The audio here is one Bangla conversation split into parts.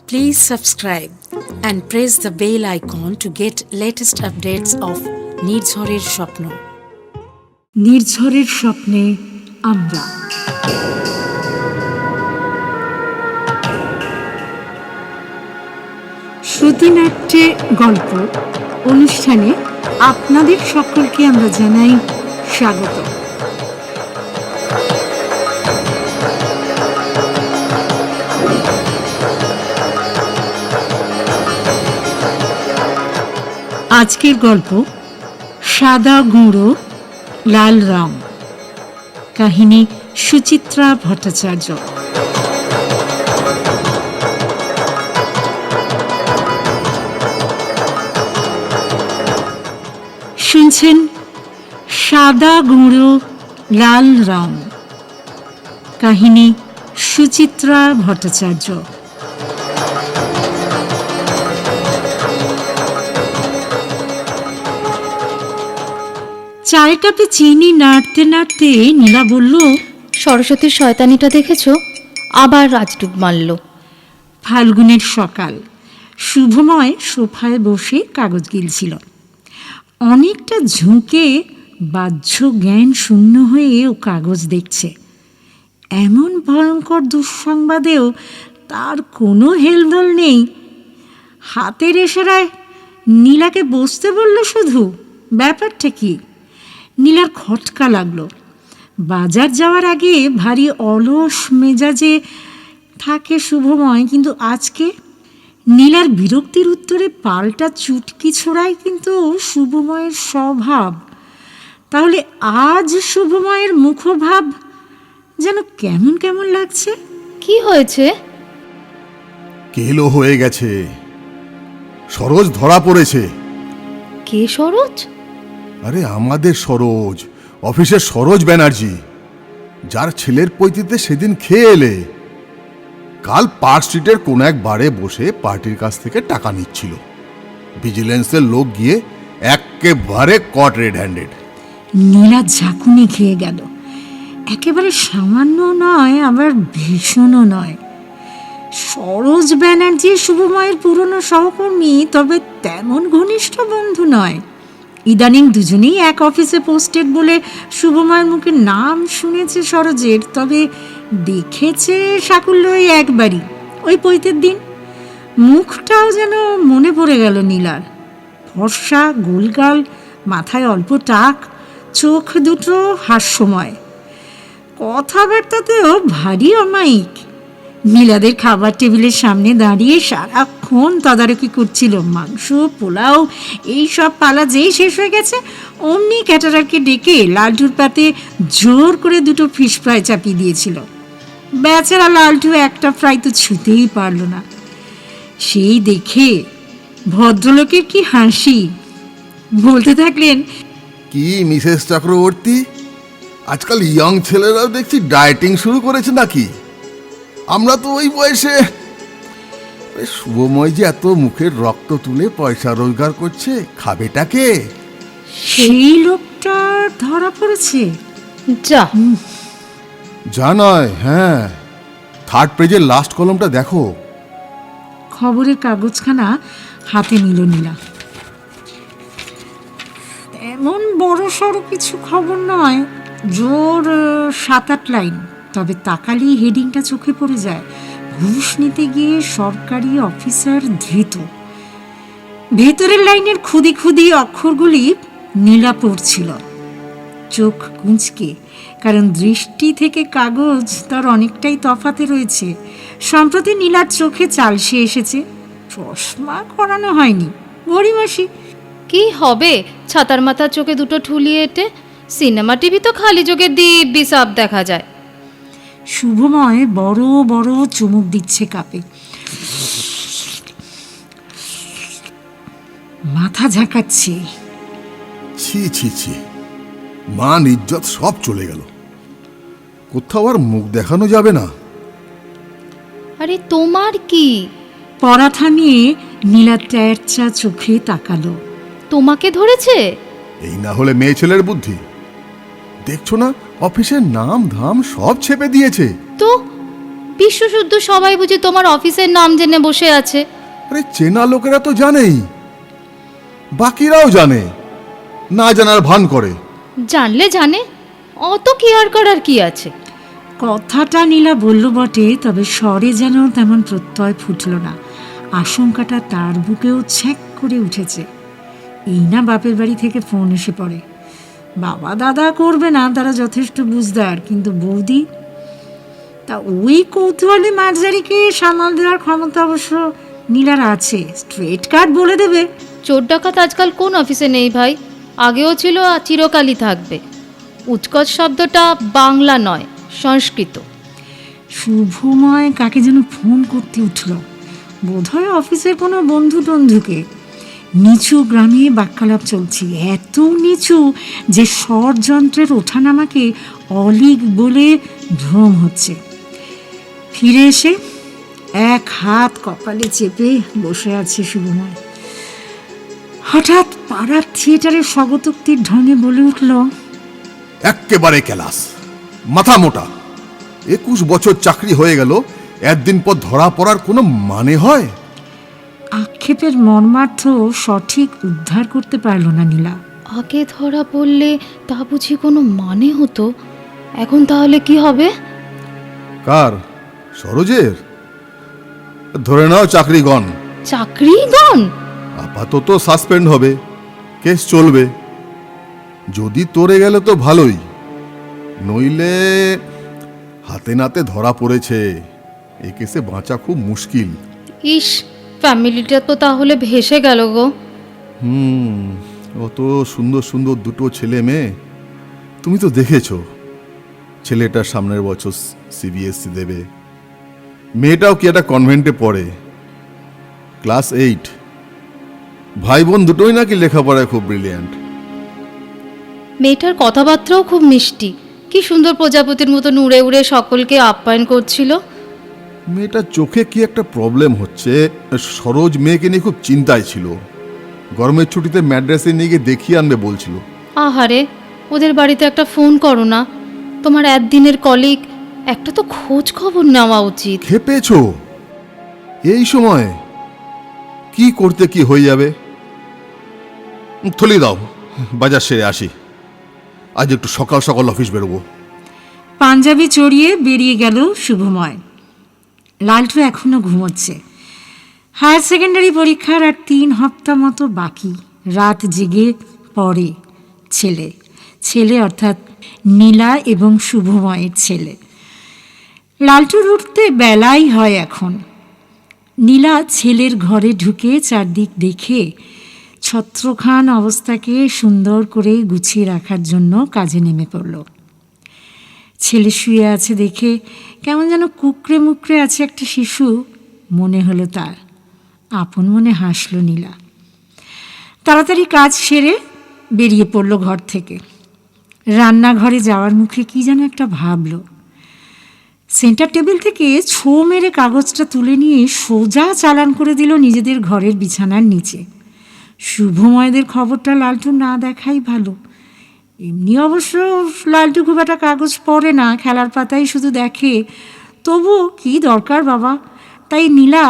Please subscribe and press the bell icon to get latest updates of নির্ঝরের স্বপ্ন। নির্ঝরের স্বপ্নে আমরা শ্রুতিনাট্যে গল্প অনুষ্ঠানে আপনাদের সকলকে আমরা জানাই স্বাগত। আজকের গল্প সাদা গুঁড়ো লাল রং। কাহিনী সুচিত্রা ভট্টাচার্য। শুনছেন সাদা গুঁড়ো লাল রং। কাহিনী সুচিত্রা ভট্টাচার্য। চায়ের কাপে চিনি নাড়তে নাড়তে নীলা বলল, সরস্বতীর শয়তানিটা দেখেছ? আবার রাজডুব মারল। ফাল্গুনের সকাল। শুভময় সোফায় বসে কাগজ গিলছিল। অনেকটা ঝুঁকে বাহ্য জ্ঞান শূন্য হয়ে ও কাগজ দেখছে। এমন ভয়ঙ্কর দুঃসংবাদেও তার কোনো হেলদোল নেই। হাতের ইশারায় নীলাকে বসতে বলল শুধু। ব্যাপারটা কি? নীলার খটকা লাগলো। বাজার যাওয়ার আগে ভারী অলস মেজাজে থাকে শুভময়, কিন্তু আজকে নীলার বিরক্তির উত্তরে পাল্টা চুটকি ছোড়াই কিন্তু শুভময়ের স্বভাব। তাহলে আজ শুভময়ের মুখভাব যেন কেমন কেমন লাগছে। কি হয়েছে? কেলো হয়ে গেছে। সরোজ ধরা পড়েছে। কে সরোজ? আরে আমাদের সরোজ, অফিসের সরোজ ব্যানার্জি, যার ছেলের পৈতৃতে সেদিন খেয়ে এলে। কাল পার্ক স্ট্রিটের কোন এক বারে বসে পার্টির কাছ থেকে টাকা নিচ্ছিল। ভিজিলেন্সের লোক গিয়ে একেবারে কট রেড হ্যান্ডেড। নীলা ঝাঁকুনি খেয়ে গেল। একেবারে সামান্য নয়, আবার ভীষণও নয়। সরোজ ব্যানার্জি শুভময়ের পুরনো সহকর্মী, তবে তেমন ঘনিষ্ঠ বন্ধু নয়। ইদানিং দুজনেই এক অফিসে পোস্টেড বলে শুভময়ের মুখে নাম শুনেছে সরোজের, তবে দেখেছে সাকুল্য ওই একবারই, ওই পৈতের দিন। মুখটাও যেন মনে পড়ে গেল নীলার। ফর্সা, গোলগাল, মাথায় অল্প টাক, চোখ দুটো হাস্যময়, কথাবার্তাতেও ভারী অমায়িক। নীলাদের খাবার টেবিলের সামনে দাঁড়িয়ে সারাক্ষণ তদারকি করছিল। মাংস, পোলাও এই সব পালা যেই শেষ হয়ে গেছে, অমনি ক্যাটারারকে ডেকে লালটুর পাতে জোর করে দুটো ফিশ ফ্রাই চাপিয়ে দিয়েছিল। বেচারা লালটু একটা ফ্রাই তো ছুঁতেই পারল না। সেই দেখে ভদ্রলোকের কি হাসি। বলতে থাকলেন, কি মিসেস চক্রবর্তী, আজকাল ইয়ং ছেলেরাও দেখছি ডায়েটিং শুরু করেছে নাকি? আমরা তো ওই বয়সে। শুভময় যে এত মুখের রক্ত তুলে পয়সা রোজগার করছে, খাবেটাকে? সেই লোকটা ধরা পড়েছে। যা নয়, হ্যাঁ, থার্ড পেজের লাস্ট কলমটা দেখো। খবরের কাগজখানা হাতে নিল নীলা। এমন বড় সড়ো কিছু খবর নয়, জোর 7-8 লাইন। তবে তাকালেই হেডিংটা চোখে পড়ে যায়। ঘুষ নিতে গিয়ে সরকারি অফিসার ধৃত। ভেতরের লাইনের খুদি খুদি অক্ষরগুলি নীলা পড়ছিল চোখ কুঁচকে, কারণ দৃষ্টি থেকে কাগজ তার অনেকটাই তফাতে রয়েছে। সম্প্রতি নীলার চোখে চালসে এসেছে। চশমা করানো হয়নি, গড়িমাসি। কি হবে ছাতার মাথার চোখে দুটো ঠুলি এঁটে? সিনেমা টিভি তো খালি চোখে দিব্যি সাপ দেখা যায়। শুভময় বড় বড় চুমুক দিচ্ছে কাপে। মাথা ঝাঁকাচ্ছে। ছি ছি ছি, মান ইজ্জত সব চলে গেল। কোথাও আর মুখ দেখানো যাবে না। আরে তোমার কি? পড়া থামিয়ে নীলা ট্যারচা চোখে তাকালো। তোমাকে ধরেছে? এই না হলে মেয়ে ছেলের বুদ্ধি। দেখছো না, অফিসের নাম ধাম সব ছেপে দিয়েছে। তো বিশ্বশুদ্ধ সবাই বুঝি তোমার অফিসের নাম জেনে বসে আছে। আরে চেনা লোকেরা তো জানেই, বাকিরাও জানে, না জানার ভান করে। জানলে জানে, অত কেয়ার করার কি আছে? কথাটা নীলা বলল বটে, তবে স্বরে যেন তেমন প্রত্যয় ফুটল না। আশঙ্কাটা তার বুকেও ছ্যাঁক করে উঠেছে। এই না বাপের বাড়ি থেকে ফোন এসে পড়ে। বাবা দাদা করবে না, তারা যথেষ্ট বুঝদার, কিন্তু বৌদি, তা ওই কৌতূহলী মার্জারিকে সামাল দেওয়ার ক্ষমতা অবশ্য নীলার আছে। স্ট্রেট কাট বলে দেবে। চোর ডাকাত আজকাল কোন অফিসে নেই ভাই, আগেও ছিল আর চিরকালই থাকবে। উৎকট শব্দটা বাংলা নয়, সংস্কৃত। শুভময় কাকে যেন ফোন করতে উঠল, বোধহয় অফিসের কোনো বন্ধু টন্ধুকে। নিচু গ্রামে বাক্যালাপ চলছে, এত নিচু যে স্বরযন্ত্রের ওঠানামাকে অলিক বলে ভ্রম হচ্ছে। ফিরে এসে এক হাত কপালে চেপে বসে আছে শুভময়। হঠাৎ পাড়ার থিয়েটারের স্বগতোক্তির ঢঙে বলে উঠল, এক্কেবারে ক্যালাস, মাথা মোটা। 21 বছর চাকরি হয়ে গেল, একদিন পর ধরা পড়ার কোনো মানে হয়? আক্ষেপের মর্মার্থ সঠিক উদ্ধার করতে পারল না নীলা। আগে ধরা পড়লে তা বুঝি কোনো মানে হতো, এখন তাহলে কি হবে? কার? সরোজের? ধরে নাও চাকরি গন। চাকরি গন? আপাতত সাসপেন্ড হবে, কেস চলবে। যদি তরে গেলে তো ভালোই, নইলে হাতে নাতে ধরা পড়েছে, এই কেসে বাঁচা খুব মুশকিল। ইস, ফ্যামিলিটা তো তাহলে ভেসে গেল গো। অত সুন্দর সুন্দর দুটো ছেলে মেয়ে, তুমি তো দেখেছো। ছেলেটা সামনের বছর সিবিএসসি দেবে, মেয়েটাও কি একটা কনভেন্টে পড়ে, ক্লাস 8। ভাই বোন দুটোই নাকি লেখাপড়ায় খুব ব্রিলিয়ান্ট। মেয়েটার কথাবার্তাও খুব মিষ্টি, কি সুন্দর প্রজাপতির মতন উড়ে উড়ে সকলকে আপ্যায়ন করছিল। মেয়েটার চোখে কি একটা প্রবলেম হচ্ছে। সরোজ মেয়েকে নিয়ে খুব চিন্তায় ছিল, গরমের ছুটিতে ম্যাড্রাসে নিয়ে গিয়ে দেখিয়ে আনবে বলছিল। আহারে, ওদের বাড়িতে একটা ফোন করো না, তোমার একদিনের কলিগ, একটা তো খোঁজ খবর নেওয়া উচিত। খেপেছো? এই সময় কি করতে কি হয়ে যাবে। থলি দাও, বাজার সেরে আসি, আজ একটু সকাল সকাল অফিস বেরোবো। পাঞ্জাবি চড়িয়ে বেরিয়ে গেল শুভময়। লালটু এখনো ঘুমোচ্ছে। হায়ার সেকেন্ডারি পরীক্ষার আর 3 হপ্তা মতো বাকি। রাত জেগে পড়ে ছেলে। ছেলে অর্থাৎ নীলা এবং শুভময়ের ছেলে। লালটুর উঠতে বেলাই হয় এখন। নীলা ছেলের ঘরে ঢুকে চারদিক দেখে ছত্রখান অবস্থাকে সুন্দর করে গুছিয়ে রাখার জন্য কাজে নেমে পড়ল। ছেলে শুয়ে আছে দেখে কেমন যেন কুকড়ে মুকড়ে আছে একটা শিশু মনে হলো তার। আপন মনে হাসল নীলা। তাড়াতাড়ি কাজ সেরে বেরিয়ে পড়ল ঘর থেকে। রান্নাঘরে যাওয়ার মুখে কি যেন একটা ভাবল। সেন্টার টেবিল থেকে ছো মেরে কাগজটা তুলে নিয়ে সোজা চালান করে দিল নিজেদের ঘরের বিছানার নিচে। শুভময়দের খবরটা লালটু না দেখাই ভালো। এমনি অবশ্য লালটু খুব একটা কাগজ পড়ে না, খেলার পাতায় শুধু দেখে। তবু কি দরকার বাবা, তাই নীলা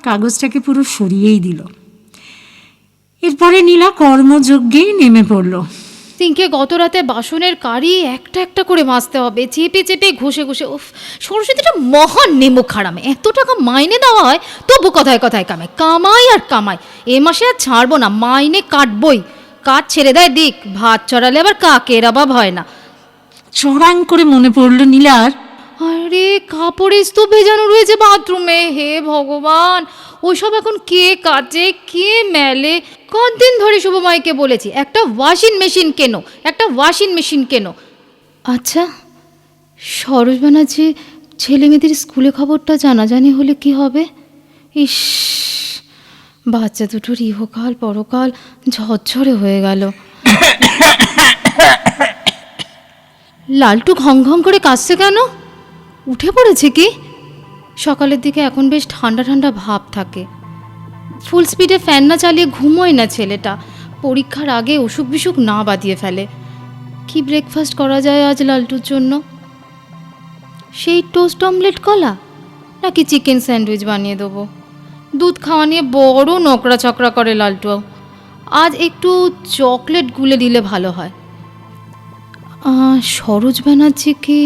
কাগজটাকে পুরো সরিয়েই দিল। এরপরে নীলা কর্মযজ্ঞেই নেমে পড়ল। সিঙ্কে গত রাতে বাসনের কারি একটা একটা করে মাজতে হবে, চেপে চেপে ঘষে ঘষে। উফ, সরস্বতীটা মহান নেমুখ হারামে। এত টাকা মাইনে দেওয়া হয়, তবু কথায় কথায় কামাই আর কামাই। এ মাসে আর ছাড়বো না, মাইনে কাটবই। কাজ ছেড়ে দেয় দিক, ভাত চড়ালে আবার কাকের অভাব হয় না। চড়াং করে মনে পড়ল নীলার, আরে কাপড়ের স্তূপ ভেজানো রয়েছে বাথরুমে। হে ভগবান, ওইসব এখন কে কাচে, কে মেলে? কতদিন ধরে শুভময়কে বলেছি একটা ওয়াশিং মেশিন কেনো, একটা ওয়াশিং মেশিন কেনো। আচ্ছা, সরোজ ব্যানার্জি ছেলে মেয়েদের স্কুলে খবরটা জানাজানি হলে কি হবে? ইস, বাচ্চা দুটোর ইহকাল পরকাল ঝরঝরে হয়ে গেল। লালটু ঘং ঘং করে কাঁদছে কেন? উঠে পড়েছে কি? সকালের দিকে এখন বেশ ঠান্ডা ঠান্ডা ভাব থাকে। ফুল স্পিডে ফ্যান না চালিয়ে ঘুমোয় না ছেলেটা। পরীক্ষার আগে অসুখ বিসুখ না বাঁধিয়ে ফেলে। কি ব্রেকফাস্ট করা যায় আজ লালটুর জন্য? সেই টোস্ট অমলেট কলা, নাকি চিকেন স্যান্ডউইচ বানিয়ে দেবো। দুধ খাওয়া নিয়ে বড় নকরা চকরা করে লালটু। আজ একটু চকলেট গুলে দিলে ভালো হয়। সরোজ ব্যানার্জি কি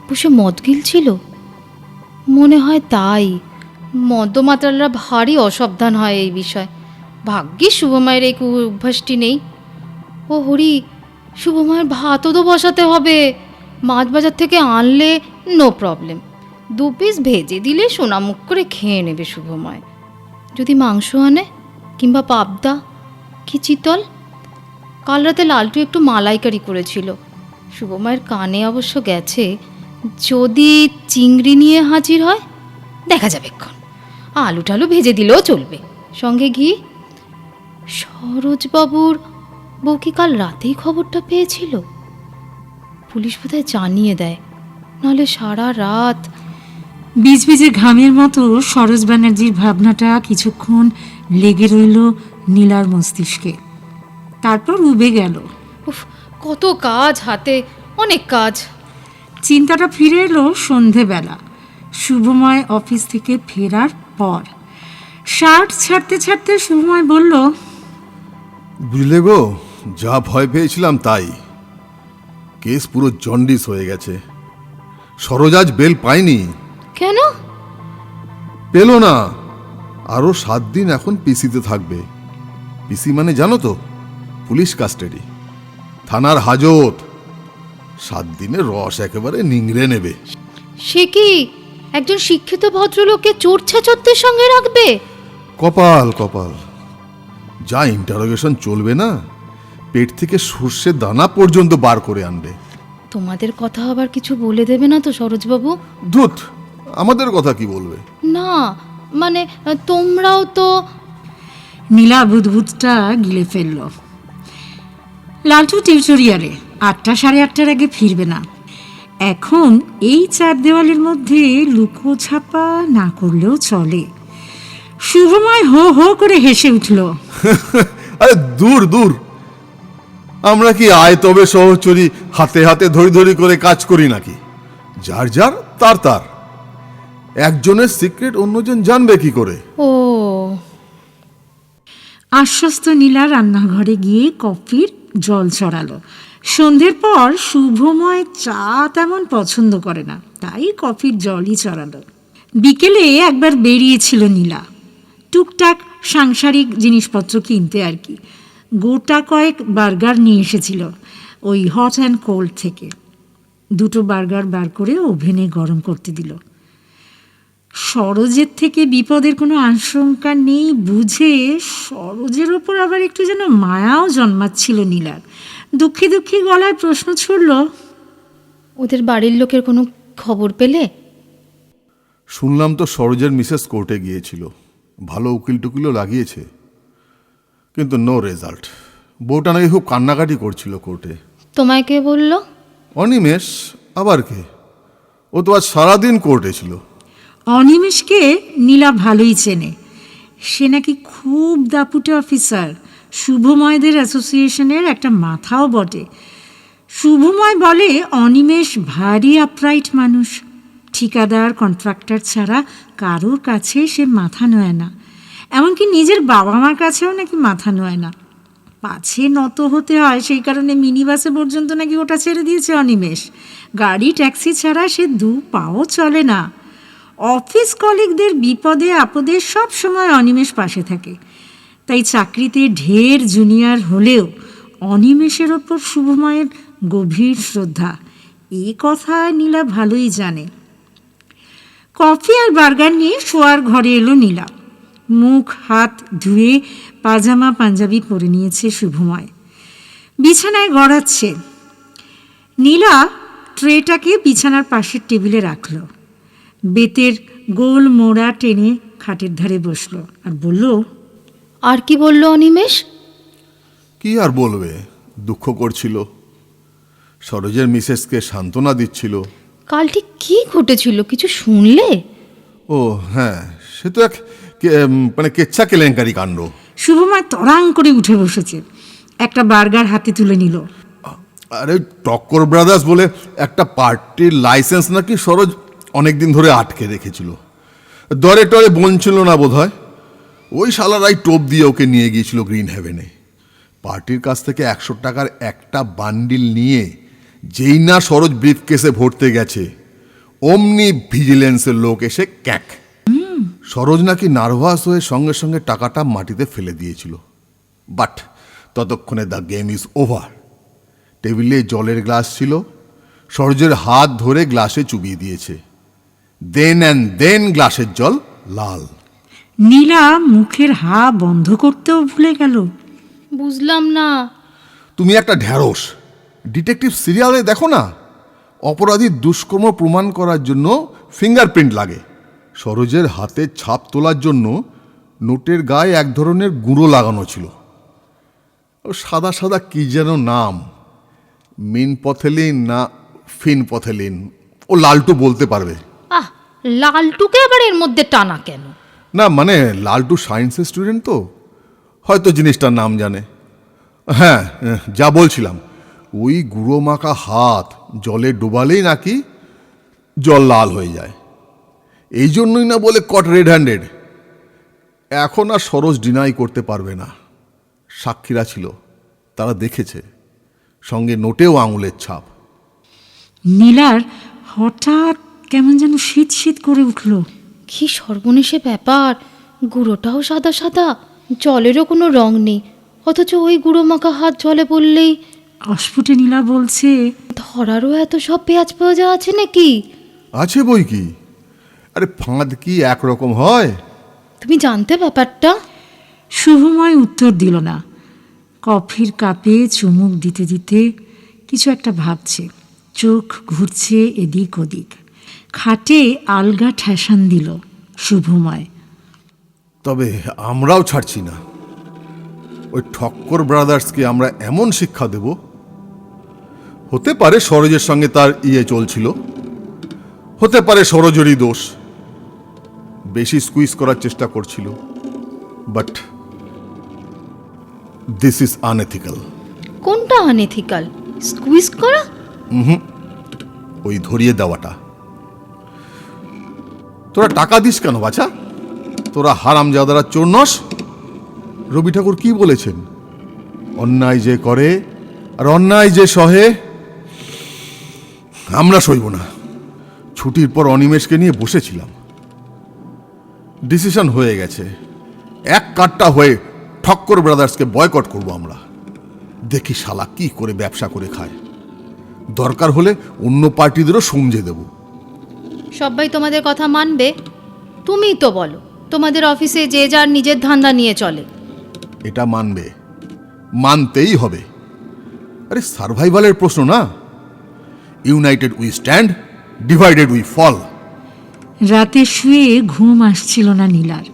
বসে মদ গিলছিল? মনে হয় তাই। মদ্যমাতালরা ভারী অসাবধান হয় এই বিষয়। ভাগ্যিস শুভমায়ের এই অভ্যাসটি নেই। ও হরি, শুভমায়ের ভাতও তো বসাতে হবে। মাছ বাজার থেকে আনলে নো প্রবলেম, 2 পিস ভেজে দিলে সোনামুখ করে খেয়ে নেবে শুভময়। যদি মাংস আনে কিংবা পাবদা কি চিতল। কাল রাতে লালটু একটু মালাইকারি করেছিল, শুভমায়ের কানে অবশ্য গেছে। যদি চিংড়ি নিয়ে হাজির হয় দেখা যাবে ক্ষণ। আলু টালু ভেজে দিলেও চলবে, সঙ্গে ঘি। সরোজবাবুর বউ কি কাল রাতেই খবরটা পেয়েছিল? পুলিশ বোধহয় জানিয়ে দেয়, নাহলে সারা রাত। বিজবিজে ঘামের মতো সরোজ ব্যানার্জির ভাবনাটা কিছুক্ষণ লেগে রইল নীলার মস্তিষ্কে, তারপর উবে গেল। উফ, কত কাজ হাতে, অনেক কাজ। চিন্তাটা ফিরে এলো সন্ধেবেলা, শুভময় অফিস থেকে ফেরার পর। শার্ট ছাড়তে ছাড়তে শুভময় বলল, বুঝলে গো, যা ভয় পেয়েছিলাম তাই। কেস পুরো জন্ডিস হয়ে গেছে। সরোজ আজ বেল পায়নি। কেন? পেল না। আরো 7 দিন এখন পিসিতে থাকবে। পিসি মানে জানো তো, পুলিশ কাস্টাডি, থানার হাজত। 7 দিনের রস একেবারে নিংড়ে নেবে। সে কি একজন শিক্ষিত ভদ্রলোককে চোর ছেচরদের সঙ্গে রাখবে? কপাল কপাল। যা ইন্টারোগেশন চলবে না, পেট থেকে সর্ষের দানা পর্যন্ত বার করে আনবে। তোমাদের কথা আবার কিছু বলে দেবে না তো সরোজবাবু? ধুত, আমাদের কথা কি বলবে? না মানে তোমরাও তো। নীলা বুদবুদটা গিলে ফেলল। লালটু টিউটোরিয়ালে 8টা সাড়ে 8টার আগে ফিরবে না। এখন এই 4 দেওয়ালের মধ্যে লুকো ছাপা না করলেও চলে। শুভময় হো হো করে হেসে উঠল। আরে দূর দূর, আমরা কি আয় তবে সহচরী হাতে হাতে ধরি ধরি করে কাজ করি নাকি? যার যার তার তার। একজনের সিক্রেট অন্যজন জানবে কি করে? ও, আশ্বস্ত নীলা রান্নাঘরে গিয়ে কফির জল চড়ালো। সন্ধ্যের পর শুভময় চা তেমন পছন্দ করে না, তাই কফির জলই চড়ালো। বিকেলে একবার বেরিয়েছিল নীলা, টুকটাক সাংসারিক জিনিসপত্র কিনতে আর কি। গোটা কয়েক বার্গার নিয়ে এসেছিল ওই হট অ্যান্ড কোল্ড থেকে। 2টো বার্গার বার করে ওভেনে গরম করতে দিল। সরোজের থেকে বিপদের কোনো আশঙ্কা নেই বুঝে সরোজের ওপর আবার একটু যেন মায়াও জন্মাচ্ছিল নীলার। দুঃখী দুঃখী গলায় প্রশ্ন ছুড়ল, ওদের বাড়ির লোকের কোনো খবর পেলে? শুনলাম তো সরোজের মিসেস কোর্টে গিয়েছিল, ভালো উকিল টুকিলও লাগিয়েছে, কিন্তু নো রেজাল্ট। বউটা নাকি খুব কান্নাকাটি করছিল কোর্টে। তোমায় কে বলল? অনিমেষ। আবার কে? ও তো আজ সারাদিন কোর্টে ছিল। অনিমেষকে নীলা ভালোই চেনে। সে নাকি খুব দাপুটে অফিসার, শুভময়দের অ্যাসোসিয়েশনের একটা মাথাও বটে। শুভময় বলে অনিমেষ ভারী আপরাইট মানুষ, ঠিকাদার কন্ট্রাক্টর ছাড়া কারোর কাছে সে মাথা নোয় না, এমনকি নিজের বাবা মার কাছেও নাকি মাথা নোয় না। পাছে নত হতে হয়, সেই কারণে মিনি বাসে পর্যন্ত নাকি ওটা ছেড়ে দিয়েছে অনিমেষ। গাড়ি ট্যাক্সি ছাড়া সে 2 পাও চলে না। অফিস কলিগদের বিপদে আপদে সব সময় অনিমেষ পাশে থাকে। তাই চাকরিতে ঢের জুনিয়র হলেও অনিমেষের ওপর শুভময়ের গভীর শ্রদ্ধা, এ কথা নীলা ভালোই জানে। কফি আর বার্গার নিয়ে শোয়ার ঘরে এলো নীলা। মুখ হাত ধুয়ে পাজামা পাঞ্জাবি পরে নিয়েছে শুভময়, বিছানায় গড়াচ্ছে। নীলা ট্রেটাকে বিছানার পাশের টেবিলে রাখল, বেতের গোল মোড়া টেনে খাটের ধারে বসলো আর বলল, আর কি বলল অনিমেষ? কি আর বলবে, দুঃখ করছিল, সরোজের মিসেসকে সান্ত্বনা দিচ্ছিল। কাল ঠিক কি ঘটেছিল কিছু শুনলে? ও হ্যাঁ, সে তো এক মানে কেচ্ছা কেলেঙ্কারি কাণ্ড। শুভময় তরাং করে উঠে বসেছে, একটা বার্গার হাতে তুলে নিল। আরে টক্কর ব্রাদার্স বলে একটা পার্টির লাইসেন্স নাকি সরোজ অনেকদিন ধরে আটকে রেখেছিল। দরে টরে বলছিল না বোধ হয়, ওই শালারাই টোপ দিয়ে ওকে নিয়ে গিয়েছিল গ্রিন হেভেনে। পার্টির কাছ থেকে 100 টাকার একটা বান্ডিল নিয়ে যেই না সরোজ ব্রিফকেসে ভরতে গেছে, অমনি ভিজিলেন্সের লোক এসে ক্যাক। সরোজ নাকি নার্ভাস হয়ে সঙ্গে সঙ্গে টাকাটা মাটিতে ফেলে দিয়েছিল। বাট ততক্ষণে দ্য গেম ইজ ওভার। টেবিলে জলের গ্লাস ছিল, সরোজের হাত ধরে গ্লাসে চুবিয়ে দিয়েছে। দেন অ্যান্ড দেন গ্লাসের জল লাল। নীলা মুখের হা বন্ধ করতেও ভুলে গেল। বুঝলাম না। তুমি একটা ঢ্যাঁড়স। ডিটেকটিভ সিরিয়ালে দেখো না, অপরাধীর দুষ্কর্ম প্রমাণ করার জন্য ফিঙ্গারপ্রিন্ট লাগে। সরোজের হাতের ছাপ তোলার জন্য নোটের গায়ে এক ধরনের গুঁড়ো লাগানো ছিল। ও সাদা সাদা কি যেন নাম, মিনপথেলিন না ফিনপথেলিন, ও লালটু বলতে পারবে। আহ, লালটুকে আবার এর মধ্যে টানা কেন? না মানে লালটু সায়েন্সের স্টুডেন্ট তো, হয়তো জিনিসটার নাম জানে। হ্যাঁ, যা বলছিলাম, ওই গুঁড়ো মাখা হাত জলে ডোবালেই নাকি জল লাল হয়ে যায়। এই জন্যই না বলে কট রেড হ্যান্ডেড। এখন আর সরোজ ডিনাই করতে পারবে না। সাক্ষীরা ছিল, তারা দেখেছে, সঙ্গে নোটেও আঙুলের ছাপ। নীলার হঠাৎ কেমন যেন শীত শীত করে উঠল। কি সর্বনেশে ব্যাপার! গুঁড়োটাও সাদা সাদা, জলেরও কোনো রং নেই, অথচ ওই গুঁড়ো মাখা হাত জলে পড়লেই। অস্ফুটে নীলা বলছে, ধরারও এত সব পেঁয়াজ পাওয়া আছে নাকি? আছে বই কি, আরে ফাঁদ কি একরকম হয়? তুমি জানতে ব্যাপারটা? শুভময় উত্তর দিল না। কফির কাপে চুমুক দিতে দিতে কিছু একটা ভাবছে। চোখ ঘুরছে এদিক ওদিক। খাটে আলগা ঠেসান দিল শুভময়। তবে আমরাও ছাড়ছি না। ওই ঠক্কর ব্রাদার্সকে আমরা এমন শিক্ষা দেব, হতে পারে সরোজের সঙ্গে তার চলছিল, হতে পারে সরোজেরই দোষ, বেশি স্কুইজ করার চেষ্টা করছিল। But this is unethical. কোনটা আনএথিক্যাল? স্কুইজ করা? ওই ধরিয়ে দেওয়াটা। তোরা টাকা দিস কেন বাছা? তোরা হারামজাদারা চোর নস? রবি ঠাকুর কি বলেছেন? অন্যায় যে করে আর অন্যায় যে সহে, আমরা সইব না। ছুটির পর অনিমেষকে নিয়ে বসেছিলাম, ডিসিশন হয়ে গেছে, এক কাট্টা হয়ে ঠক্কর ব্রাদার্সকে বয়কট করব আমরা। দেখি শালা কি করে ব্যবসা করে খায়, দরকার হলে অন্য পার্টিদেরও সমঝে দেব। সবাই তোমাদের কথা মানবে? তুমিই তো বলো তোমাদের অফিসে যে যার নিজের ধান্দা নিয়ে চলে। এটা মানবে, মানতেই হবে। আরে সার্ভাইভালের প্রশ্ন না। United we stand, divided we fall. রাতে শুয়ে ঘুম আসছিল না নীলার।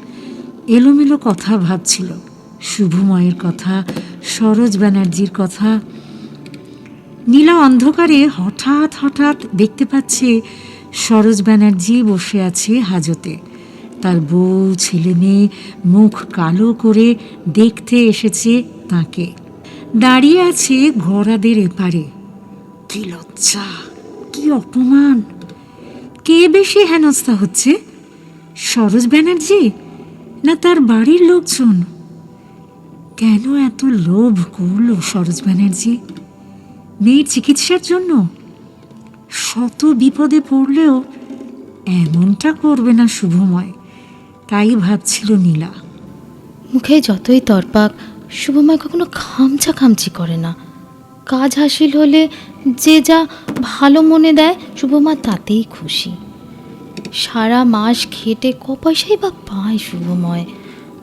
এলোমেলো কথা ভাবছিল, শুভময়ের কথা, সরোজ ব্যানার্জির কথা। নীলা অন্ধকারে হঠাৎ হঠাৎ দেখতে পাচ্ছে সরোজ ব্যানার্জি বসে আছে হাজতে। তার বউ ছেলে মেয়ে মুখ কালো করে দেখতে এসেছে তাকে। দাঁড়িয়ে আছে ঘোড়াদের এপারে। কি লজ্জা, কি অপমান! কে বেশি হেনস্থা হচ্ছে, সরোজ ব্যানার্জি না তার বাড়ির লোকজন? কেন এত লোভ করলো সরোজ ব্যানার্জি? মেয়ের চিকিৎসার জন্য? শত বিপদে পড়লেও এমনটা করবে না শুভময়, তাই ভাবছিল নীলা। মুখে যতই তরপাক, শুভময় কখনো খামচি করে না। কাজ হাসিল হলে যে যা ভালো মনে দেয়, শুভমা তাতেই খুশি। সারা মাস খেটে ক পয়সাই বা পায় শুভময়?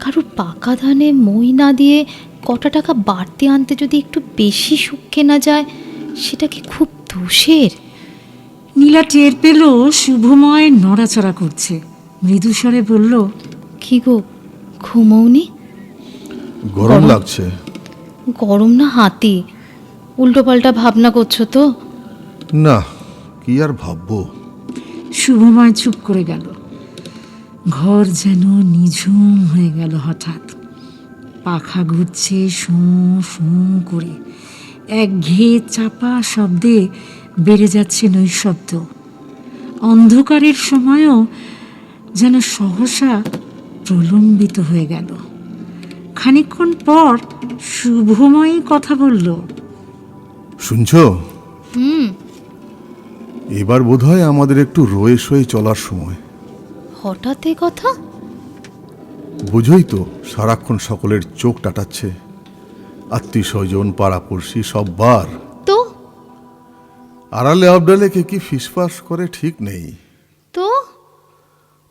কারোর পাকা ধানে মই না দিয়ে কটা টাকা বাড়তি আনতে যদি একটু বেশি সুখ কেনা যায়, সেটা কি খুব দোষের? নীলা টের পেল শুভময় নড়াচড়া করছে। মৃদুস্বরে বলল, কি গো, ঘুমোওনি? গরম লাগছে। গরম না হাতি? উল্টোপাল্টা ভাবনা করছো তো? না, কি আর ভাববো। শুভময় চুপ করে গেল। ঘর যেন নিঝুম হয়ে গেল হঠাৎ। পাখা ঘুরছে শোঁ শোঁ করে। একঘেয়ে চাপা শব্দে বেড়ে যাচ্ছে নৈশব্দ। অন্ধকারের সময়ও যেন সহসা প্রলম্বিত হয়ে গেল। খানিকক্ষণ পর শুভময়ী কথা বলল। শুনছো? এবার বোধহয় আমাদের একটু রয়ে সয়ে চলার সময়। হঠাৎ এ কথা? বুঝোই তো, সারাক্ষণ সকলের চোখ টাটাচ্ছে, আত্মীয় স্বজন পাড়াপড়শি সববার। তো আড়ালে আবডালে কে কি ফিসফাস করে ঠিক নেই। তো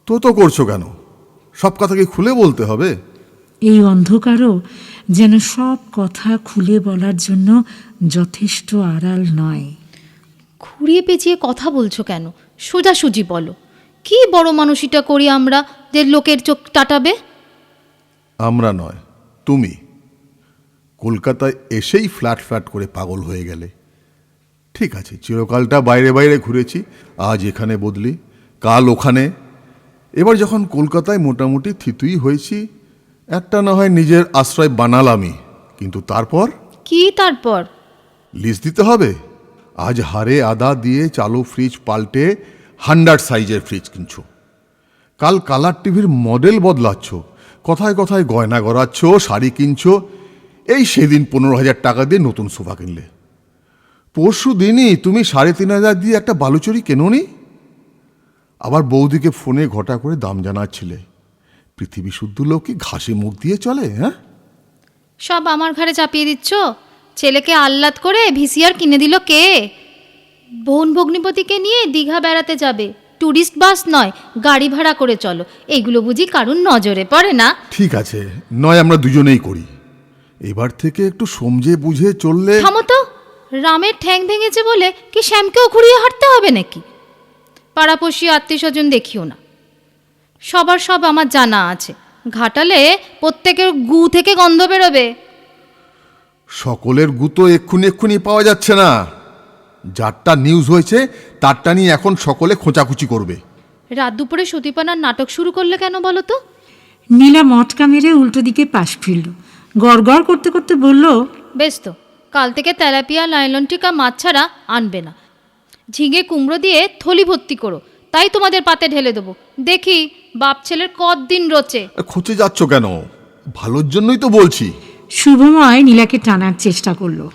তো তো করছো কেন? সব কথা কি খুলে বলতে হবে? এই অন্ধকারও যেন সব কথা খুলে বলার জন্য যথেষ্ট আড়াল নয়। ঘুরিয়ে পেঁচিয়ে কথা বলছো কেন? সোজাসুজি বলো, কি বড় মানুষিটা করি আমরা যে লোকের চোখ টাটাবে? আমরা নয়, তুমি কলকাতায় এসেই ফ্ল্যাট ফ্ল্যাট করে পাগল হয়ে গেলে। ঠিক আছে, চিরকালটা বাইরে বাইরে ঘুরেছি, আজ এখানে বদলি, কাল ওখানে। এবার যখন কলকাতায় মোটামুটি থিতুই হয়েছি, একটা না হয় নিজের আশ্রয় বানালামই, কিন্তু তারপর কি তারপর? লিস্ট দিতে হবে। আজ হারে আদা দিয়ে চালু ফ্রিজ পাল্টে 100 সাইজের ফ্রিজ কিনছো, কাল কালার টিভির মডেল বদলাচ্ছ, কথায় কথায় গয়না গড়াচ্ছ, শাড়ি কিনছো। এই সেদিন 15,000 টাকা দিয়ে নতুন সোফা কিনলে। পরশু দিনই তুমি 3,500 দিয়ে একটা বালুচরি কেনোনি। আবার বৌদিকে ফোনে ঘটা করে দাম জানাচ্ছিলে। পৃথিবী শুদ্ধ লোক কি ঘাসে মুখ দিয়ে চলে? হ্যাঁ, সব আমার ঘাড়ে চাপিয়ে দিচ্ছ। ছেলেকে আহ্লাদ করে ভিসিআর কিনে দিল কে? বোন ভগ্নিপতিকে নিয়ে দীঘা বেড়াতে যাবে, ট্যুরিস্ট বাস নয়, গাড়ি ভাড়া করে চলো। এইগুলো বুঝি কারুর নজরে পড়ে না? ঠিক আছে, নয় আমরা দুজনেই করি। এবার থেকে একটু সমঝে বুঝে চললে। থামো তো, রামের ঠ্যাং ভেঙেছে বলে কি শ্যামকেও ঘুরিয়ে হাঁটতে হবে নাকি? পাড়াপড়শি আত্মীয় স্বজন দেখিও না, সবার সব আমার জানা আছে। ঘাটালে প্রত্যেকের গু থেকে গন্ধ বেরোবে। সকলের গুতো এক্ষুনি এক্ষুনি পাওয়া যাচ্ছে না। যারটা নিউজ হয়েছে তারটা নিয়ে এখন সকলে খোঁচাখুচি করবে। রাত দুপুরে সতীপানার নাটক শুরু করলে কেন বলো তো? নীলা মটকা মেরে উল্টো দিকে পাশ ফিরল, গড় করতে করতে বলল। বেশ তো, কাল থেকে তেলাপিয়া লাইলন টিকা মাছ ছাড়া আনবে না। ঝিঙে কুমড়ো দিয়ে থলি ভর্তি করো, তাই তোমাদের পাতে ঢেলে দেবো। দেখি বাপ ছেলের কতদিন রোচে। খোঁচে যাচ্ছ কেন? ভালোর জন্যই তো বলছি। শুভময় নীলাকে টানার চেষ্টা করলো।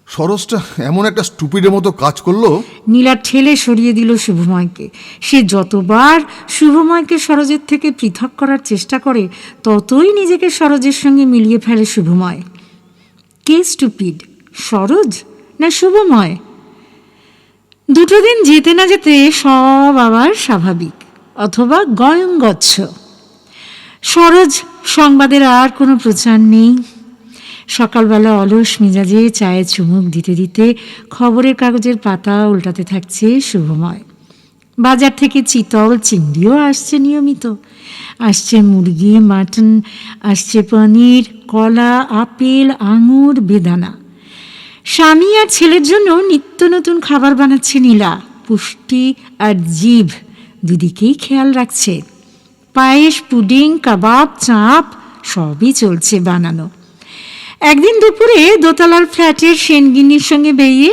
সরসটা এমন একটা স্টুপিডের মতো কাজ করলো। নীলা ঠেলে সরিয়ে দিল শুভময়কে। সে যতবার শুভময়কে সরোজের থেকে পৃথক করার চেষ্টা করে, ততই নিজেকে সরোজের সঙ্গে মিলিয়ে ফেলে শুভময়। কে স্টুপিড, সরোজ না শুভময়? দুটো দিন যেতে না যেতে সব আবার স্বাভাবিক, অথবা গয়ঙ্গচ্ছ। সরোজ সংবাদের আর কোনো প্রচার নেই। সকালবেলা অলস মেজাজে চায়ে চুমুক দিতে দিতে খবরের কাগজের পাতা উল্টাতে থাকছে শুভময়। বাজার থেকে চিতল চিংড়িও আসছে নিয়মিত। আসছে মুরগি, মাটন, আসছে পনির, কলা, আপেল, আঙুর, বেদানা। স্বামী আর ছেলের জন্য নিত্য নতুন খাবার বানাচ্ছে নীলা। পুষ্টি আর জিভ দুদিকেই খেয়াল রাখছে। পায়েস, পুডিং, কাবাব, চাপ সবই চলছে বানানো। একদিন দুপুরে দোতলার ফ্ল্যাটের সেনগিনির সঙ্গে বেরিয়ে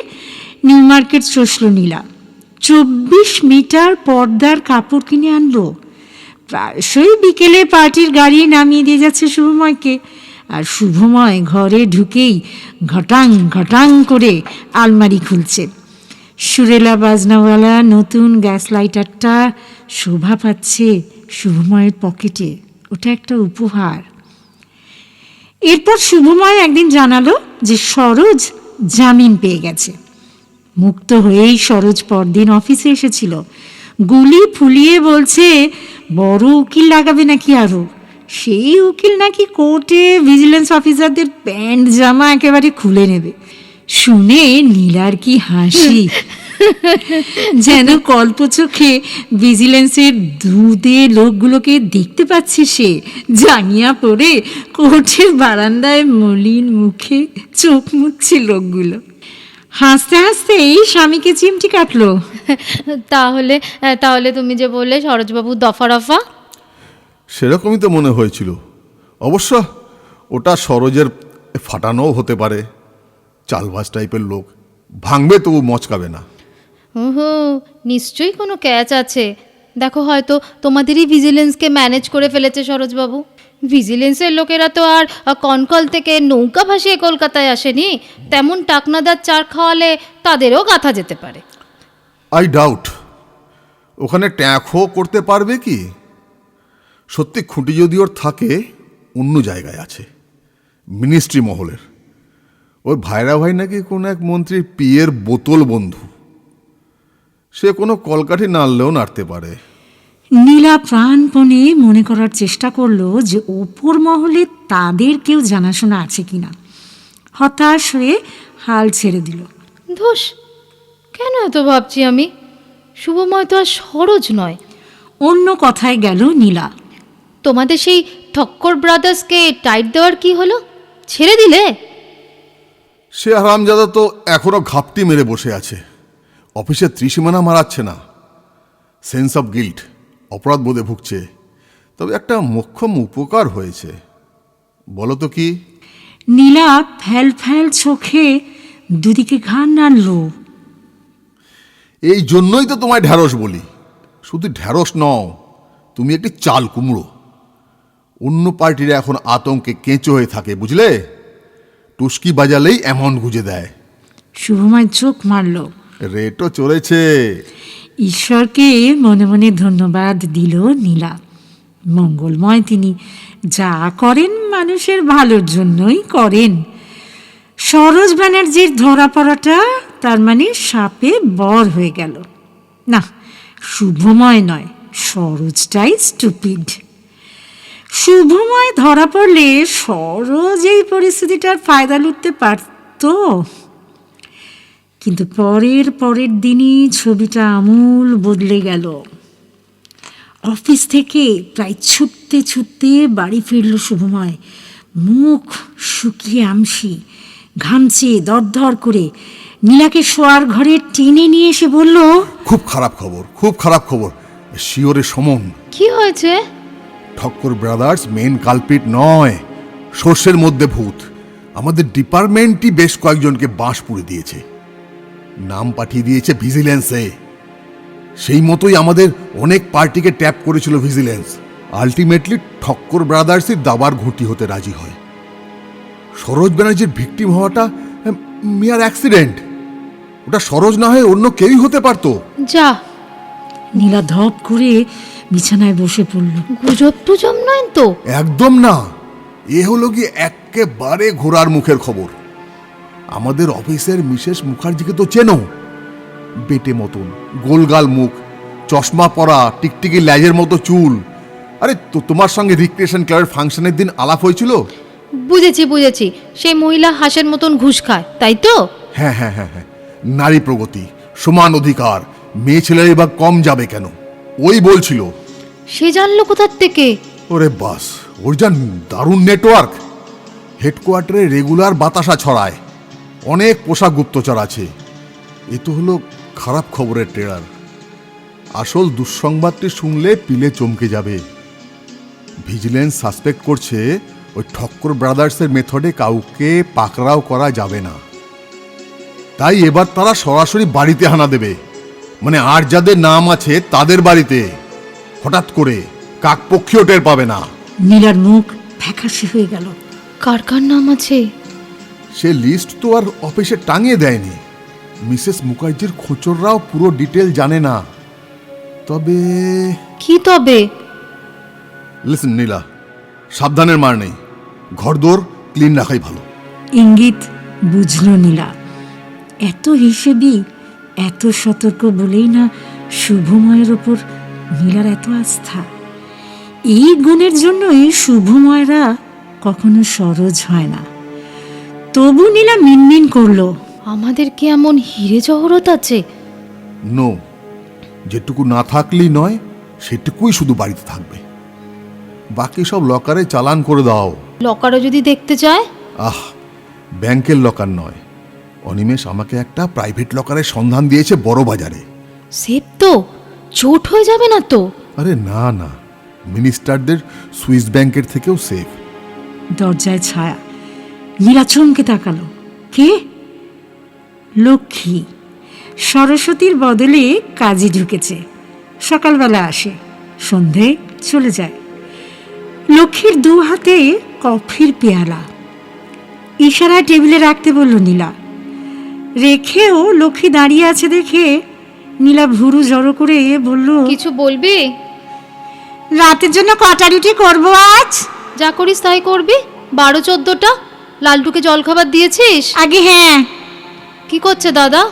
নিউ মার্কেট চষল নীলা। 24 মিটার পর্দার কাপড় কিনে আনলো। প্রায়শই বিকেলে পার্টির গাড়ি নামিয়ে দিয়ে যাচ্ছে শুভময়কে, আর শুভময় ঘরে ঢুকেই ঘটাং ঘটাং করে আলমারি খুলছে। সুরেলা বাজনাওয়ালা নতুন গ্যাস লাইটারটা শোভা পাচ্ছে শুভময়ের পকেটে। ওটা একটা উপহার। এরপর শুভময় একদিন জানালো যে সরোজ জামিন পেয়ে গেছে। মুক্ত হয়েই সরোজ পরদিন অফিসে এসেছিল। গুলি ফুলিয়ে বলছে বড় উকিল লাগাবে নাকি আরো। সেই উকিল নাকি কোর্টে ভিজিলেন্স অফিসারদের প্যান্ট জামা একেবারে খুলে নেবে। শুনে নীলার কি হাসি, যেন কল্প চোখে ভিজিলেন্সের দুধে লোকগুলোকে দেখতে পাচ্ছে সে। জাঙ্গিয়া পরে কোর্টের বারান্দায় মলিন মুখে চোখ মুছছে লোকগুলো। হাসতে হাসতেই স্বামীকে চিমটি কাটলো। তাহলে তাহলে তুমি যে বললে সরোজবাবু দফা রফা? সেরকমই তো মনে হয়েছিল। অবশ্য ওটা সরোজের ফাটানোও হতে পারে। চালবাজ টাইপের লোক, ভাঙবে তবু মচকাবে না। ওহো, নিশ্চয়ই কোনো ক্যাচ আছে। দেখো হয়তো তোমাদেরই ভিজিলেন্সকে ম্যানেজ করে ফেলেছে সরোজবাবু। ভিজিলেন্সের লোকেরা তো আর কনকল থেকে নৌকা ভাসিয়ে কলকাতায় আসেনি, তেমন টাকনাদার চার খাওয়ালে তাদেরও গাথা যেতে পারে। আই ডাউট ওখানে ট্যাঁকও করতে পারবে কি। সত্যি খুঁটি যদি ওর থাকে অন্য জায়গায় আছে, মিনিস্ট্রি মহলের। ওই ভাইরা ভাই নাকি কোনো এক মন্ত্রীর পিয়ের বোতল বন্ধু, সে কোনো কলকাঠি নাড়লেও নাড়তে পারে। নীলা প্রাণপণে মনে করার চেষ্টা করলো যে ওপর মহলে তাদের কেউ জানাশোনা আছে কিনা। হতাশ হয়ে হাল ছেড়ে দিল। ধুস, কেন এত ভাবছি আমি? শুভময় তো আর সরোজ নয়। অন্য কথায় গেল নীলা। তোমাদের সেই ঠক্কর ব্রাদার্সকে টাইট দেওয়ার কি হলো? ছেড়ে দিলে? সে হারামজাদা তো এখনো ঘাপটি মেরে বসে আছে, অফিসে ত্রিসীমানা মারাচ্ছে না। সেন্স অফ গিল্ট, অপরাধ বোধে ভুগছে। তবে একটা মোক্ষম উপকার হয়েছে। বলো তো কি? নীলা ফ্যাল ফ্যাল চোখে দুদিকে ঘাড় নাড়ল। এই জন্যই তো তোমায় ঢ্যাঁড়স বলি। শুধু ঢ্যাঁড়স নও, তুমি একটি চাল কুমড়ো। অন্য পার্টিরা এখন আতঙ্কে কেঁচো হয়ে থাকে, বুঝলে? টুস্কি বাজালেই অ্যামাউন্ট গুঁজে দেয়। শুভময় চোখ মারল। রেটও চলেছে। ঈশ্বরকে মনে মনে ধন্যবাদ দিল নীলা। মঙ্গলময় তিনি, যা করেন মানুষের ভালোর জন্যই করেন। সরোজ ব্যানার্জির ধরা পড়াটা তার মানে সাপে বর হয়ে গেল। না, শুভময় নয়, সরোজটাই স্টুপিড। শুভময় ধরা পড়লে সরোজ এই পরিস্থিতিটার ফায়দা লুটতে পারত। কিন্তু পরের দিনই ছবিটা আমূল বদলে গেল। অফিস থেকে প্রায় ছুটতে বাড়ি ফিরল শুভময়। মুখ শুকিয়ে আমসি, ঘামছে দরদর করে। নীলাকে শোয়ার ঘরে টেনে নিয়ে এসে বলল, খুব খারাপ খবর, খুব খারাপ খবর। শিওরে সমন। কি হয়েছে? ঠক্কর ব্রাদার্স মেন কালপিট নয়, সর্ষের মধ্যে ভূত। আমাদের ডিপার্টমেন্টই বেশ কয়েকজনকে বাঁশ পুড়ে দিয়েছে, নাম পাঠিয়ে দিয়েছে ভিজিলেন্সে। সেই মতোই আমাদের অনেক পার্টিকে ট্যাপ করেছিল ভিজিলেন্স। আলটিমেটলি ঠক্কর ব্রাদার্সই দাবার ঘুঁটি হতে রাজি হয়। সরোজ ব্যানার্জির ভিকটিম হওয়াটা মিয়ার অ্যাক্সিডেন্ট। ওটা সরোজ না হয়ে অন্য কেউই হতে পারতো। যা। নীলা ধপ করে বিছানায় বসে পড়ল। গুজব টুজব নয় তো? একদম না, এ হলো কি একেবারে ঘোড়ার মুখের খবর। আমাদের অফিসের মিসেস মুখার্জিকে তো চেনো, বেটে মতন, গোলগাল মুখ, চশমা পরা, টিকটিকি ল্যাজের মতো চুল। আরে তো তোমার সঙ্গে রিক্রিয়েশন ক্লাবের ফাংশনের দিন আলাপ হয়েছিল। বুঝেছি, সেই মহিলা হাঁসের মতন ঘুষ খায়, তাই তো? হ্যাঁ হ্যাঁ হ্যাঁ হ্যাঁ, নারী প্রগতি, সমান অধিকার, মেয়ে ছেলেরা এবার কম যাবে কেন, ওই বলছিল। সে জানলো কোথার থেকে? ওরে বাস, ওর যা দারুণ নেটওয়ার্ক। হেডকোয়ার্টারে রেগুলার বাতাসা ছড়ায়, অনেক পোষা গুপ্তচর আছে। এ তো হলো খারাপ খবরের ট্রেলার। আসল দুঃসংবাদটি শুনলে পিলে চমকে যাবে। ভিজিলেন্স সাসপেক্ট করছে ওই ঠক্কর ব্রাদার্সের মেথডে কাউকে পাকড়াও করা যাবে না। তাই এবার তারা সরাসরি বাড়িতে হানা দেবে, মানে আর যাদের নাম আছে তাদের বাড়িতে। হঠাৎ করে কাকপক্ষীও টের পাবে না। নীলার মুখ ফ্যাকাশে হয়ে গেল। কার কার নাম আছে? সে লিস্ট তো আর অফিসে টাঙিয়ে দেয়নি। মিসেস মুখার্জির খোঁচররাও পুরো ডিটেল জানে না। তবে কি তবে? লিসেন নীলা, সাবধানের মার নেই, ঘরদোর ক্লিন রাখাই ভালো। ইঙ্গিত বুঝল নীলা। এত হিসেবি, এত সতর্ক বলেই না শুভময়ের ওপর নীলার এত আস্থা। এই গুণের জন্যই শুভময়রা কখনো সরোজ হয় না। তবু নীলা মিনমিন করলো, আমাদের কি এমন হিরে জহরত আছে? নো, যেটুকু না থাকলেই নয় সেটুকুই শুধু বাড়িতে থাকবে। বাকি সব লকারে চালান করে দাও। লকারও যদি দেখতে চায়? আহ, ব্যাংকের লকার নয়, অনিমেষ আমাকে একটা প্রাইভেট লকারের সন্ধান দিয়েছে বড় বাজারে। সেফ তো? চোট হয়ে যাবে না তো? আরে না না, মিনিস্টারদের সুইস ব্যাংকের থেকেও সেফ। দরজায় ছায়া। নীলা চমকে তাকালো। কে? লক্ষ্মী। সরস্বতীর বদলে কাজে ঢুকেছে। সকালবেলা আসে, সন্ধে চলে যায়। লক্ষ্মীর দু হাতে কফির পেয়ালা ইশারায় টেবিলে রাখতে বলল নীলা। রেখেও লক্ষ্মী দাঁড়িয়ে আছে দেখে নীলা ভুরু জড়ো করে বলল, কিছু বলবি? রাতের জন্য কটা রুটি করবো আজ? যা করিস তাই করবি। 12-14টা। লালটুকে জলখাবার দিয়েছিস? আগে হ্যাঁ। কি করছে দাদা?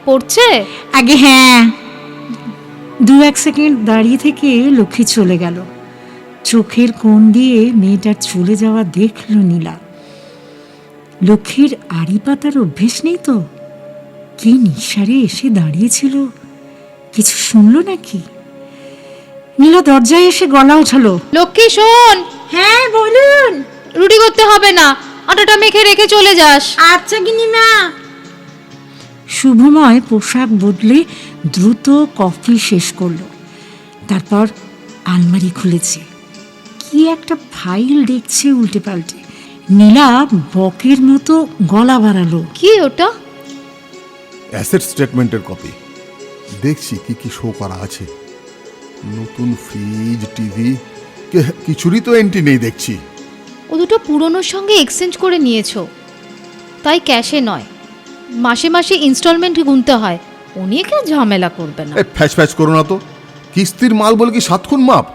পড়ছে? আগে হ্যাঁ। 2-1 সেকেন্ড দাঁড়িয়ে থেকে লক্ষ্মী চলে গেল। চোখের কোণ দিয়ে মেয়েটার চলে যাওয়া দেখল নীলা। লক্ষ্মীর আড়ি পাতার অভ্যেস নেই তো? কি নিঃসারে এসে দাঁড়িয়েছিল, কিছু শুনলো নাকি? নীলা দরজায় এসে গলা উঠালো, লক্ষ্মী শোন। হ্যাঁ বলুন। রুটি করতে হবে না, আটাটা মেখে রেখে চলে যাস। আচ্ছা গিনিমা। শুভময় পোশাক বদলে দ্রুত কফি শেষ করলো। তারপর আলমারি খুলেছে, কি একটা ফাইল দেখছে উল্টে পাল্টে। নীলা বকের মতো গলা বাড়ালো, কি ওটা? অ্যাসেট স্টেটমেন্টের কপি। দেখছি কি কি শো করা আছে। নতুন ফ্রিজ, টিভি, কিছুরই তো এন্ট্রি নেই দেখছি। ও দুটো পুরনোর সঙ্গে এক্সচেঞ্জ করে নিয়েছো, তাই ক্যাশে নয়, মাসে মাসে ইনস্টলমেন্ট গুনতে হয়। ও নিয়ে কেউ ঝামেলা করবে না। ফ্যাচ ফ্যাচ করো না তো। কিস্তির মাল বলে কি 7 খুন মাপ?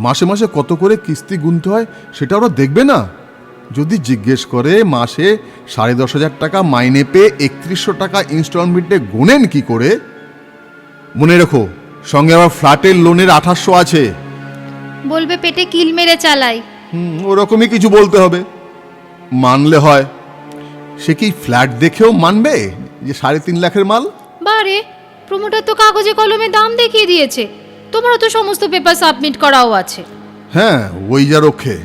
মাসে মাসে কত করে কিস্তি গুনতে হয় সেটা ওরা দেখবে না? যদি জিজ্ঞেস করে মাসে 10,500 টাকা মাইনে পেয়ে 3100 টাকা ইনস্টলমেন্টে গোনেন কি করে? মনে রেখো, সঙ্গে আবার ফ্ল্যাটের লোনের 2800 আছে। বলবে পেটে কিল মেরে চালাই। ওরকমই কিছু বলতে হবে, মানলে হয়। সে কি ফ্ল্যাট দেখেও মানবে যে 3.5 লাখের মাল? বারে, প্রমোটার তো কাগজে কলমে দাম দেখিয়ে দিয়েছে। তোমারও তো সমস্ত পেপার সাবমিট করাও আছে। হ্যাঁ, ওই যা রক্ষে।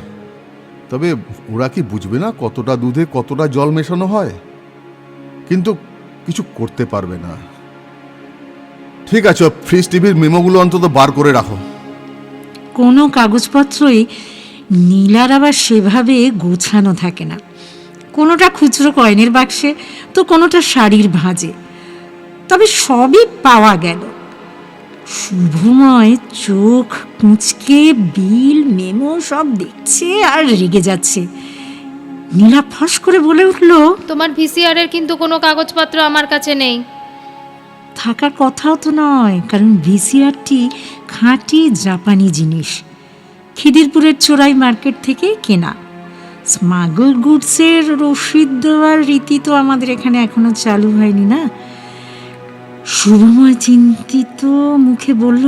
তবে ওরা কি বুঝবে না কতটা দুধে কতটা জল মেশানো হয়? কিন্তু কিছু করতে পারবে না। ঠিক আছে, ফ্রিজ টিভির মেমোগুলো অন্তত বার করে রাখো। কোনো কাগজপত্রই নীলার আবার সেভাবে গোছানো থাকে না। কোনোটা খুচরো কয়েনের বাক্সে, তো কোনোটা শাড়ির ভাঁজে। তবে সবই পাওয়া গেল। শুভময় চোখ কুঁচকে বিল মেমো সব দেখছে আর রেগে যাচ্ছে। নীলা ফস করে বলে উঠল, তোমার ভিসিআর এর কিন্তু কোনো কাগজপত্র আমার কাছে নেই। থাকার কথাও তো নয়, কারণ ভিসিআরটি খাঁটি জাপানি জিনিস, খিদিরপুরের চোরাই মার্কেট থেকে কেনা। স্মাগল গুডসের রসিদ দেওয়ার রীতি তো আমাদের এখানে এখনো চালু হয়নি না। শুভময় চিন্তিত মুখে বলল,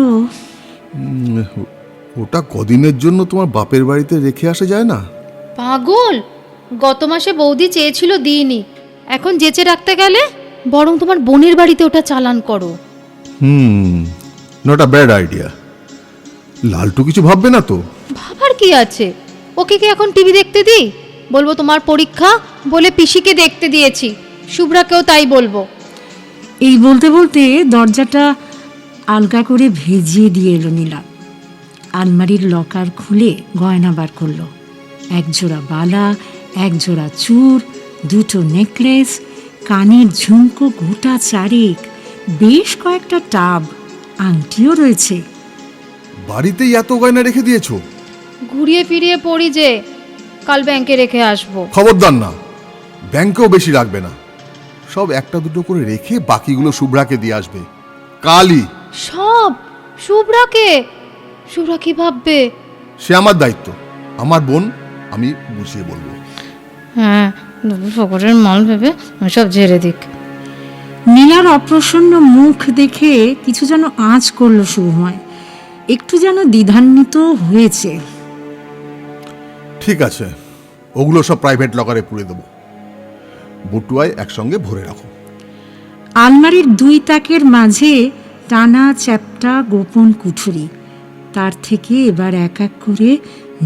ওটা কদিনের জন্য তোমার বাপের বাড়িতে রেখে আসা যায় না? পাগল, গত মাসে বৌদি চেয়েছিল দিইনি, এখন যেচে রাখতে গেলে বরং তোমার বোনের বাড়িতে ওটা চালান করো। Not a bad idea. Laltu কিছু ভাববে না তো? ভাবার কি আছে, ওকে কি এখন টিভি দেখতে দিই? বলবো তোমার পরীক্ষা বলে পিসিকে দেখতে দিয়েছি, শুভ্রাকেও তাই বলবো। এই বলতে বলতে দরজাটা আলগা করে ভেজিয়ে দিয়ে এলো নীলা। আলমারির লকার খুলে গয়না বার করলো। 1 জোড়া বালা, 1 জোড়া চূড়, 2টো নেকলেস, কানের ঝুমকো গোটা 4, বেশ কয়েকটা টাব, আংটিও রয়েছে। বাড়িতেই এত গয়না রেখে দিয়েছো? ঘুরিয়ে ফিরিয়ে পড়ি যে, কাল ব্যাংকে রেখে আসবো। খবরদার না, ব্যাংকেও বেশি রাখবে না। সব 1-2 করে রেখে বাকিগুলো শুভ্রাকে দিয়ে আসবে কালই। সব শুভ্রাকে? শুভ্রা কি ভাববে? সে আমার দায়িত্ব, আমার বোন, আমি বুঝিয়ে বলবো। হ্যাঁ, ফকরের মাল ভেবে সব ঝেড়ে দিক। নীলার অপ্রসন্ন মুখ দেখে কিছু যেন আঁচ করলো শুভময়, একটু যেন দ্বিধান্বিত হয়েছে। ঠিক আছে, ওগুলো সব প্রাইভেট লকারে পুরে দেবো। বটুয়ায় একসঙ্গে ভরে রাখো। আলমারির 2 তাকের মাঝে টানা চ্যাপ্টা গোপন কুঠুরি, তার থেকে এবার এক এক করে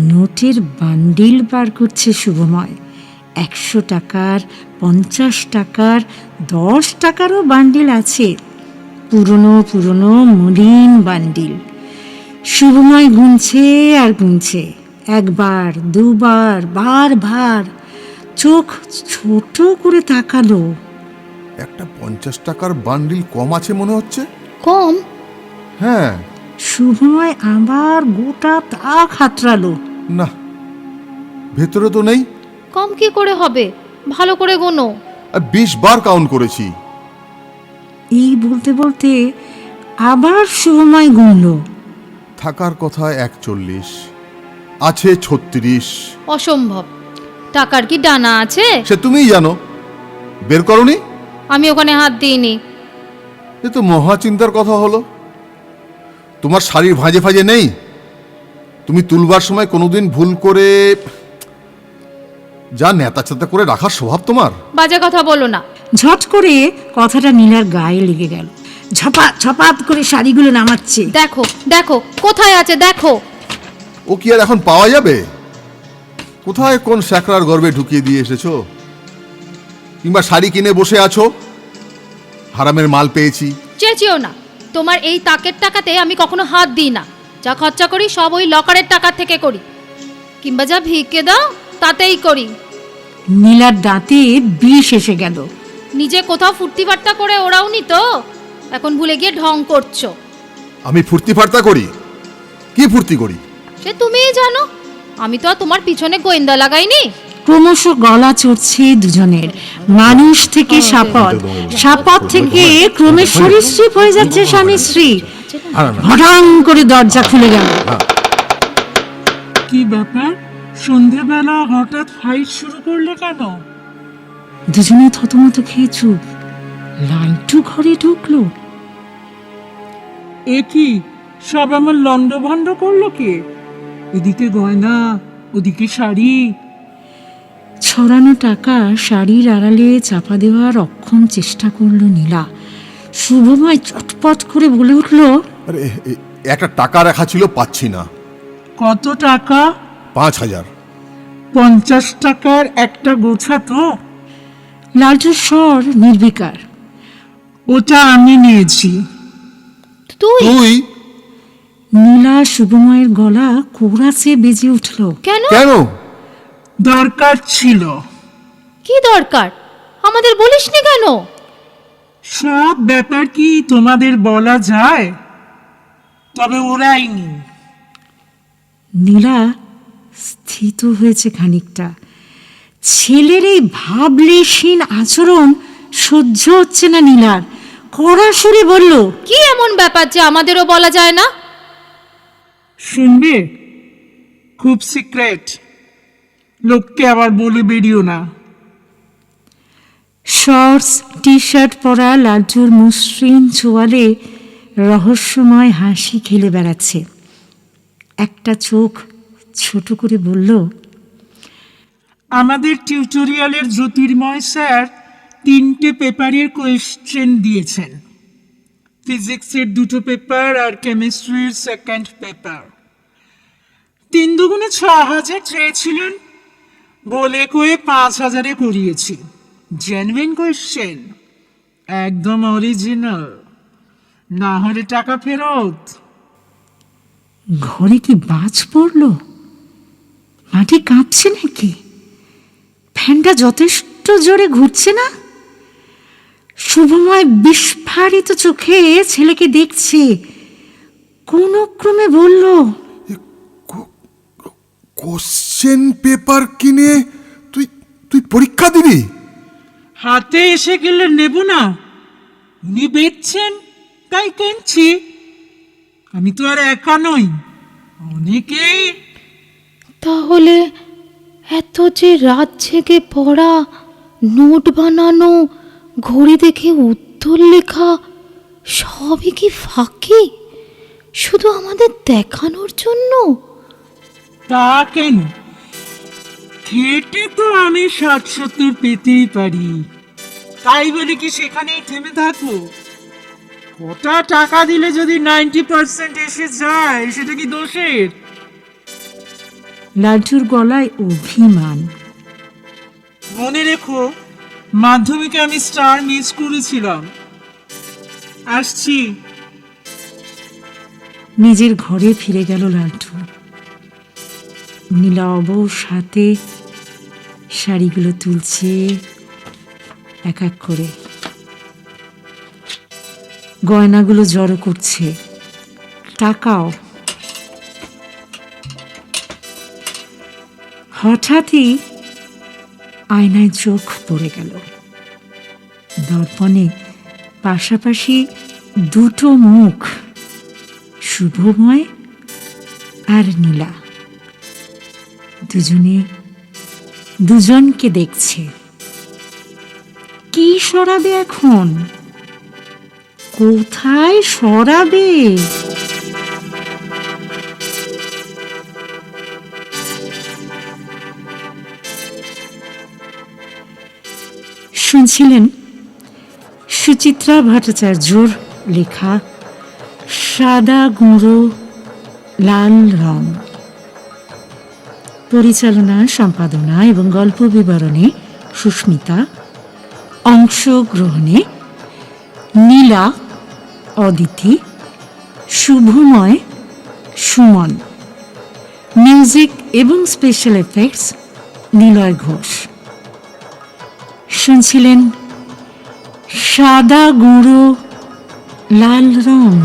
নোটের বান্ডিল বার করছে শুভময়। 100 টাকার, 50 টাকার, 10 টাকারও বান্ডিল আছে, পুরনো পুরনো মলিন বান্ডিল। শুভময় গুনছে আর গুনছে, 1 বার 2 বার, বারবার চোখ ছোট করে তাকালো। একটা 50 টাকার বান্ডিল কম আছে মনে হচ্ছে। কম? হ্যাঁ, শুভময় আবার গোটা তা খাতরালো। না, ভেতরে তো নেই। কম কি করে হবে, ভালো করে গোনো। 20 বার কাউন্ট করেছি। এই বলতে বলতে আবার শুভময় গুনল। থাকার কথা 41, আছে 36। অসম্ভব, টাকার কি ডানা আছে? সে তুমিই জানো, বের করনি। আমি ওখানে হাত দিইনি। এ তো মহা চিন্তার কথা হলো। তোমার শাড়ির ভাঁজে ফাঁজে নেই? তুমি তুলবার সময় কোনোদিন ভুল করে যা নেতাচাতা করে রাখার স্বভাব তোমার। বাজে কথা বলো না। ঝট করে কথাটা নীলার গায়ে লেগে গেল। ঝপাত ঝপাত করে শাড়িগুলো নামাচ্ছে। দেখো দেখো কোথায় আছে দেখো। ও কি আর এখন পাওয়া যাবে? কোথায় কোন স্যাকরার গর্বে ঢুকিয়ে দিয়ে এসেছো? কিংবা শাড়ি কিনে বসে আছো, হারামের মাল পেয়েছি। চেঁচিও না, তোমার এই তাকের টাকাতে আমি কখনো হাত দিই না। যা খরচা করি সব ওই লকারের টাকা থেকে করি, কিংবা যা ভিক্ষে দাও তাতেই করি। নীলার দাঁতে বিষ এসে গেল। নিজে কোথাও ফুর্তি ফার্তা করে ওরাওনি তো, এখন ভুলে গিয়ে ঢং করছো। আমি ফুর্তি ফার্তা করি? কি ফুর্তি করি? সে তুমিই জানো, আমি তো আর তোমার পিছনে গোয়েন্দা লাগাইনি। ক্রমশ গলা চড়ছে দুজনের। মানুষ থেকে সাপদ, সাপদ থেকে ক্রমে সরীসৃপ হয়ে যাচ্ছে স্বামী স্ত্রী। হঠাৎ করে দরজা খুলে গেল। কি ব্যাপার, সন্ধেবেলা হঠাৎ ফাইট শুরু করলে কেন? দুজনে থতমত খেয়ে চুপ। লাইটু ঘরে ঢুকলো। এ কি সব আমার লন্ডভন্ড করলো কে? এদিকে গয়না, ওদিকে শাড়ি। ছড়ানো টাকা শাড়ির আড়ালে চাপা দেওয়ার অক্ষম চেষ্টা করলো নীলা। শুভময় চটপট করে বলে উঠল, আরে একটা টাকা রাখা ছিল, পাচ্ছি না। কত টাকা? 5000। 50 টাকার একটা গোছা তো? লালটুর স্বর নির্বিকার। ওটা আমি নিয়েছি। তুই তুই? নীলা শুভময়ের গলা কোরাসে বেজে উঠল। কেন? কেন? দরকার ছিল। কি দরকার? আমাদের বলিসনি কেন? সব ব্যাপার কি তোমাদের বলা যায়? তবে ওরাইনি। নীলা স্থিত হয়েছে খানিকটা। ছেলের এই ভাবলেশীন আচরণ সহ্য হচ্ছে না নীলার। কড়া সুরে বলল, কি এমন ব্যাপার যে আমাদেরও বলা যায় না? শুনবে, খুব সিক্রেট, লোককে আবার বলে বেরিও না। শর্টস টি শার্ট পরা লালটুর মসৃণ চোয়ালে রহস্যময় হাসি খেলে বেড়াচ্ছে। একটা চোখ ছোট করে বলল, আমাদের টিউটোরিয়ালের জ্যোতির্ময় স্যার 3টে পেপারের কোয়েশ্চেন দিয়েছেন। ফিজিক্সের 2টো পেপার আর কেমিস্ট্রির 2nd পেপার। 3 দুগুণে 6000 চেয়েছিলেন, বলে কয়ে 5000-এ করিয়েছি। জেনুইন কোয়েশ্চেন, একদম অরিজিনাল, না হলে টাকা ফেরত। ঘরে কি বাজ পড়ল? মাটি কাঁপছে নাকি? ফ্যানটা যথেষ্ট জোরে ঘুরছে না? শুভময় বিস্ফারিত চোখে ছেলেকে দেখছে। কোন ক্রমে বলল, কোশ্চেন পেপার কিনে তুই তুই পরীক্ষা দিবি? হাতে এসে গেলে নেব না? উনি বেচছেন তাই কিনছি। আমি তো আর একা নই, অনেকেই। তাহলে এত যে রাত জেগে পড়া, নোট বানানো, ঘড়ি দেখে উত্তর লেখা, সবই কি ফাঁকি, শুধু আমাদের দেখানোর জন্য? তা কেন, খেটে তো আমি 60-70 পেতেই পারি। তাই বলে কি সেখানেই থেমে থাকবো? কটা টাকা দিলে যদি 90% এসে যায়, সেটা কি দোষের? লালটুর গলায় অভিমান। মনে রেখো, মাধ্যমিকে আমি স্টার মিস করেছিলাম। আসছি। নিজের ঘরে ফিরে গেল লালটু। নীলা অবশ হাতে শাড়িগুলো তুলছে এক এক করে, গয়নাগুলো জড়ো করছে। তাকাও। হঠাৎই আয়নায় চোখ পড়ে গেল। দর্পণে পাশাপাশি দুটো মুখ, শুভময় আর নীলা। দুজনে দুজনকে দেখছে। কি সরাবে এখন? কোথায় সরাবে? শুনছিলেন সুচিত্রা ভট্টাচার্যর লেখা সাদা গুঁড়ো লাল রং। পরিচালনা, সম্পাদনা এবং গল্প বিবরণে সুস্মিতা, অংশগ্রহণে নীলা, অদিতি, শুভময়, সুমন। মিউজিক এবং স্পেশাল এফেক্টস নিলয় ঘোষ। শুনছিলেন সাদা গুঁড়ো লাল রং।